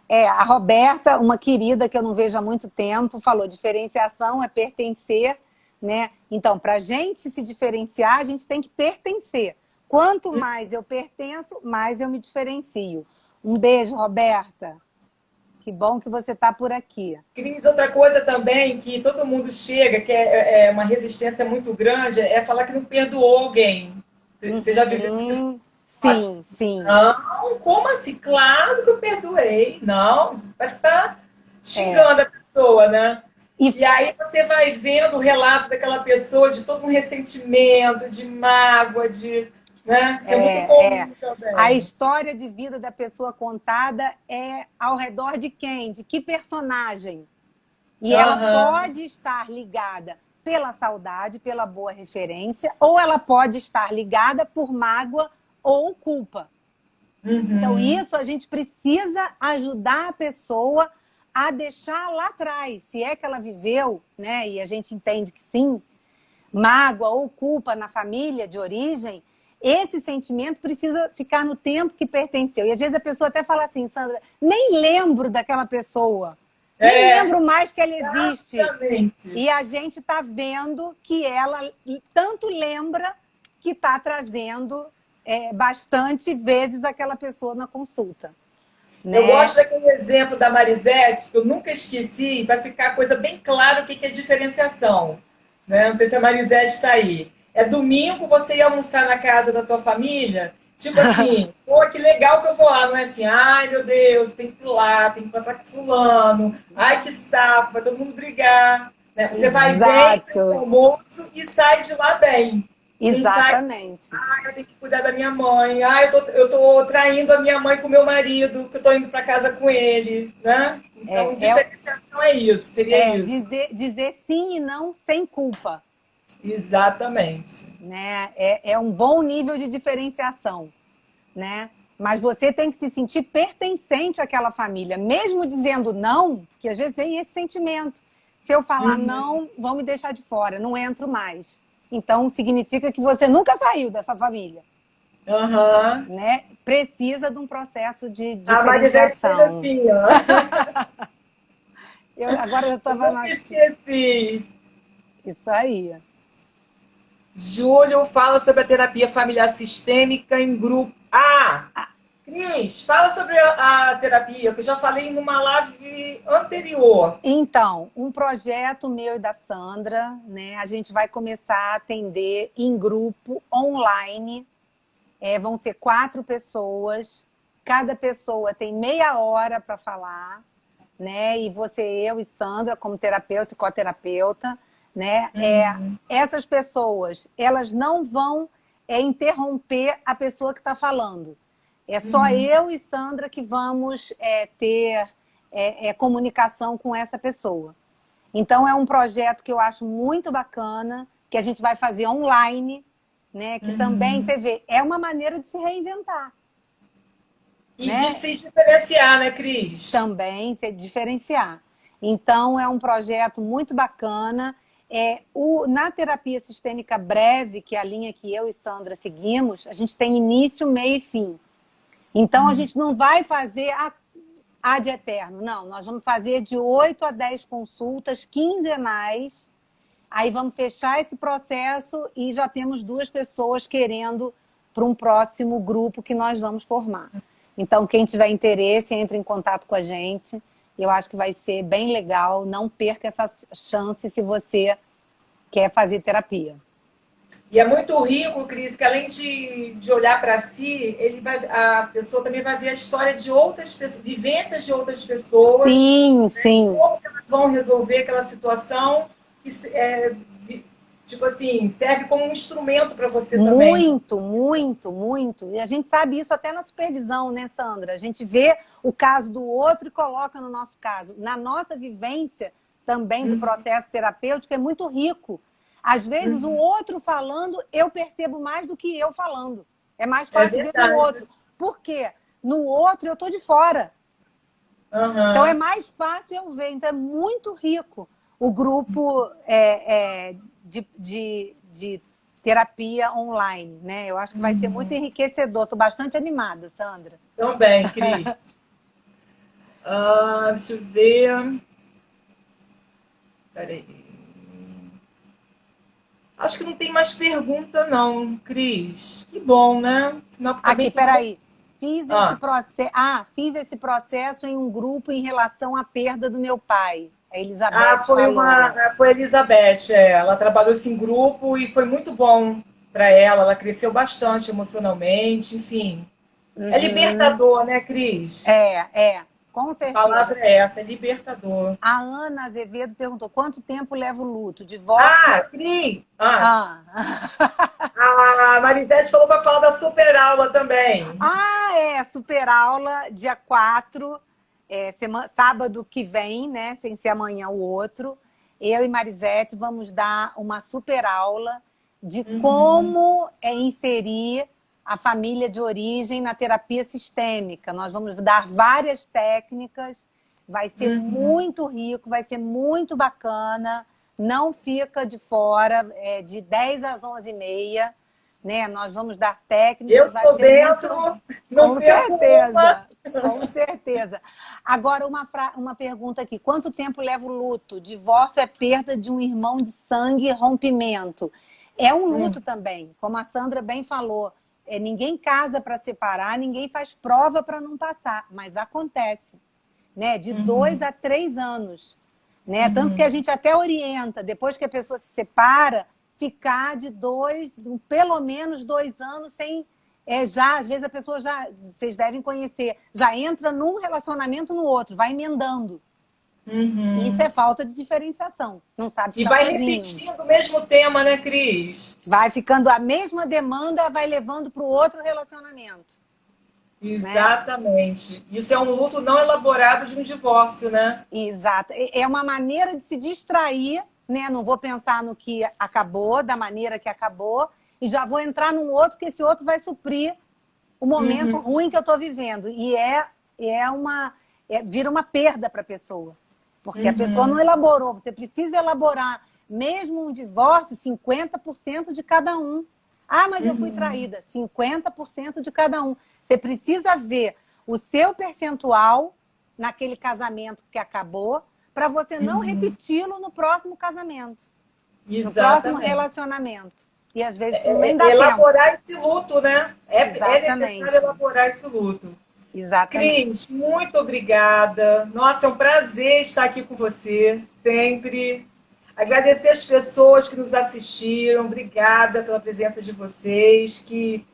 A Roberta, uma querida que eu não vejo há muito tempo, falou: diferenciação é pertencer, né? Então, para a gente se diferenciar, a gente tem que pertencer. Quanto mais eu pertenço, mais eu me diferencio. Um beijo, Roberta. Que bom que você está por aqui. Cris, outra coisa também que todo mundo chega, que é uma resistência muito grande, é falar que não perdoou alguém. Você já viveu isso? Sim. Não, como assim? Claro que eu perdoei. Não, parece que está xingando a pessoa, né? E aí você vai vendo o relato daquela pessoa de todo um ressentimento, de mágoa, de... Né? Isso é muito comum também. A história de vida da pessoa contada é ao redor de quem? De que personagem? E ela pode estar ligada pela saudade, pela boa referência, ou ela pode estar ligada por mágoa ou culpa. Então, isso a gente precisa ajudar a pessoa a deixar lá atrás. Se é que ela viveu, né? E a gente entende que sim, mágoa ou culpa na família de origem, esse sentimento precisa ficar no tempo que pertenceu. E às vezes a pessoa até fala assim: Sandra, nem lembro daquela pessoa. Nem lembro mais que ela existe. Exatamente. E a gente está vendo que ela tanto lembra que está trazendo bastante vezes aquela pessoa na consulta. Né? Eu gosto daquele exemplo da Marisete, que eu nunca esqueci, para ficar a coisa bem clara o que é diferenciação. Né? Não sei se a Marisete está aí. É domingo, você ia almoçar na casa da tua família, tipo assim, pô, que legal que eu vou lá. Não é assim, ai meu Deus, tem que ir lá, tem que passar com fulano, ai que saco, vai todo mundo brigar. Né? Você vai bem pro almoço e sai de lá bem. O insight, Exatamente. eu tenho que cuidar da minha mãe. Eu tô traindo a minha mãe com o meu marido, que eu tô indo para casa com ele, né? Então, É, é, diferenciação é isso, seria isso. dizer sim e não sem culpa, Exatamente. né? É um bom nível de diferenciação, né? Mas você tem que se sentir pertencente àquela família, mesmo dizendo não, que às vezes vem esse sentimento. Se eu falar não, vão me deixar de fora, não entro mais. Então, significa que você nunca saiu dessa família, Aham. né? Precisa de um processo de A Marisete fez diferenciação. assim, ó. Agora eu Eu estava nunca na... esqueci. Isso aí. Júlio fala sobre a terapia familiar sistêmica em grupo. Ah, Cris, fala sobre a terapia, que eu já falei numa live anterior. Então, um projeto meu e da Sandra, né? A gente vai começar a atender em grupo, online. Vão ser 4 pessoas. Cada pessoa tem meia hora para falar, né? E você, eu e Sandra, como terapeuta e coterapeuta, né? Essas pessoas, elas não vão interromper a pessoa que está falando. É só eu e Sandra que vamos ter comunicação com essa pessoa. Então, é um projeto que eu acho muito bacana, que a gente vai fazer online, né? Que também, você vê, é uma maneira de se reinventar. E Né? de se diferenciar, né, Cris? Também se diferenciar. Então, é um projeto muito bacana. Na terapia sistêmica breve, que é a linha que eu e Sandra seguimos, a gente tem início, meio e fim. Então, a gente não vai fazer ad eterno, não. Nós vamos fazer de 8 a 10 consultas quinzenais. Aí vamos fechar esse processo e já temos 2 pessoas querendo para um próximo grupo que nós vamos formar. Então, quem tiver interesse, entre em contato com a gente. Eu acho que vai ser bem legal. Não perca essa chance se você quer fazer terapia. E é muito rico, Cris, que além de olhar para si, a pessoa também vai ver a história de outras pessoas, vivências de outras pessoas. Sim, né? sim. Como elas vão resolver aquela situação que, tipo assim, serve como um instrumento para você também. Muito, muito, muito. E a gente sabe isso até na supervisão, né, Sandra? A gente vê o caso do outro e coloca no nosso caso. Na nossa vivência também do processo terapêutico é muito rico. Às vezes o outro falando, eu percebo mais do que eu falando. É mais fácil ver no outro. Por quê? No outro eu estou de fora. Então é mais fácil eu ver. Então é muito rico o grupo de terapia online, né? Eu acho que vai ser muito enriquecedor. Estou bastante animada, Sandra. Também, Cris. Deixa eu ver. Peraí. Acho que não tem mais pergunta, não, Cris. Que bom, né? Aqui, peraí. Fiz esse processo em um grupo em relação à perda do meu pai. A Elizabeth falou. Foi a Elizabeth. Ela trabalhou assim, em grupo e foi muito bom para ela. Ela cresceu bastante emocionalmente, enfim. É libertador, né, Cris? Com certeza. A palavra é essa, é libertador. A Ana Azevedo perguntou, quanto tempo leva o luto? Divórcio? Cris! A Marisete falou para falar da super aula também. Super aula, dia 4, sábado que vem, né? Sem ser amanhã o outro. Eu e Marisete vamos dar uma super aula de como inserir a família de origem na terapia sistêmica. Nós vamos dar várias técnicas, vai ser muito rico, vai ser muito bacana, não fica de fora, de 10 às 11h30, né? Nós vamos dar técnicas. Eu estou dentro, não com certeza, com certeza. Agora, uma pergunta aqui. Quanto tempo leva o luto? Divórcio é perda de um irmão de sangue, rompimento. É um luto também, como a Sandra bem falou. Ninguém casa para separar, ninguém faz prova para não passar, mas acontece, né? De 2 a 3 anos, né? Tanto que a gente até orienta, depois que a pessoa se separa, ficar pelo menos 2 anos sem... às vezes a pessoa vocês devem conhecer, já entra num relacionamento no outro, vai emendando. Isso é falta de diferenciação. Não sabe E ficar vai sozinho. repetindo o mesmo tema, né, Cris? Vai ficando a mesma demanda, vai levando para o outro relacionamento. Exatamente. Né? Isso é um luto não elaborado de um divórcio, né? Exato. É uma maneira de se distrair, né? Não vou pensar no que acabou, da maneira que acabou, e já vou entrar num outro, que esse outro vai suprir o momento ruim que eu estou vivendo. E vira uma perda para a pessoa. Porque a pessoa não elaborou. Você precisa elaborar, mesmo um divórcio, 50% de cada um. Ah, mas eu fui traída. 50% de cada um. Você precisa ver o seu percentual naquele casamento que acabou, para você não repeti-lo no próximo casamento. No próximo relacionamento. E às vezes nem dá elaborar tempo. esse luto, né? É necessário elaborar esse luto. Exatamente. Cris, muito obrigada. Nossa, é um prazer estar aqui com você, sempre. Agradecer as pessoas que nos assistiram. Obrigada pela presença de vocês. Que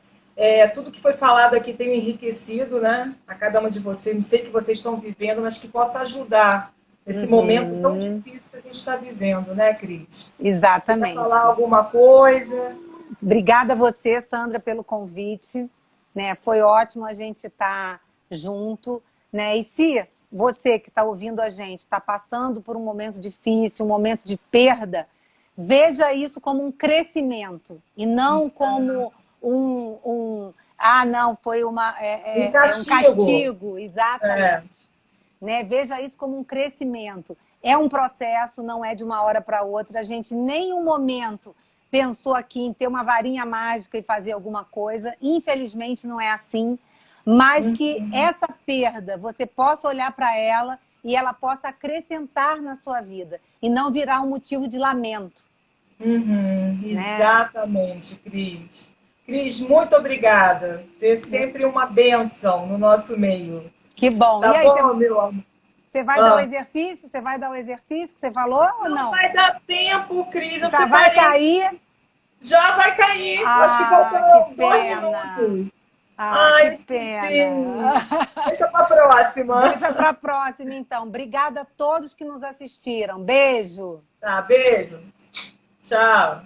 tudo que foi falado aqui tem enriquecido, né? A cada uma de vocês. Não sei o que vocês estão vivendo, mas que possa ajudar nesse momento tão difícil que a gente está vivendo, né, Cris? Exatamente. Quer falar alguma coisa? Obrigada a você, Sandra, pelo convite. Né? Foi ótimo a gente estar junto. Né? E se você que está ouvindo a gente está passando por um momento difícil, um momento de perda, veja isso como um crescimento e não como não, foi um castigo. Exatamente. Né? Veja isso como um crescimento. É um processo, não é de uma hora para outra. A gente, em nenhum momento, pensou aqui em ter uma varinha mágica e fazer alguma coisa. Infelizmente, não é assim. Mas que essa perda, você possa olhar para ela e ela possa acrescentar na sua vida. E não virar um motivo de lamento. Né? Exatamente, Cris. Cris, muito obrigada. Você é sempre uma bênção no nosso meio. Que bom. Tá e aí, bom, meu amor? Você vai dar o exercício? Você vai dar o exercício que você falou ou não? Não vai dar tempo, Cris. Já vai cair? Já vai cair. Acho que faltam 2 minutos. Ai, que pena. Deixa para a próxima. Deixa para a próxima, então. Obrigada a todos que nos assistiram. Beijo. Tá, beijo. Tchau.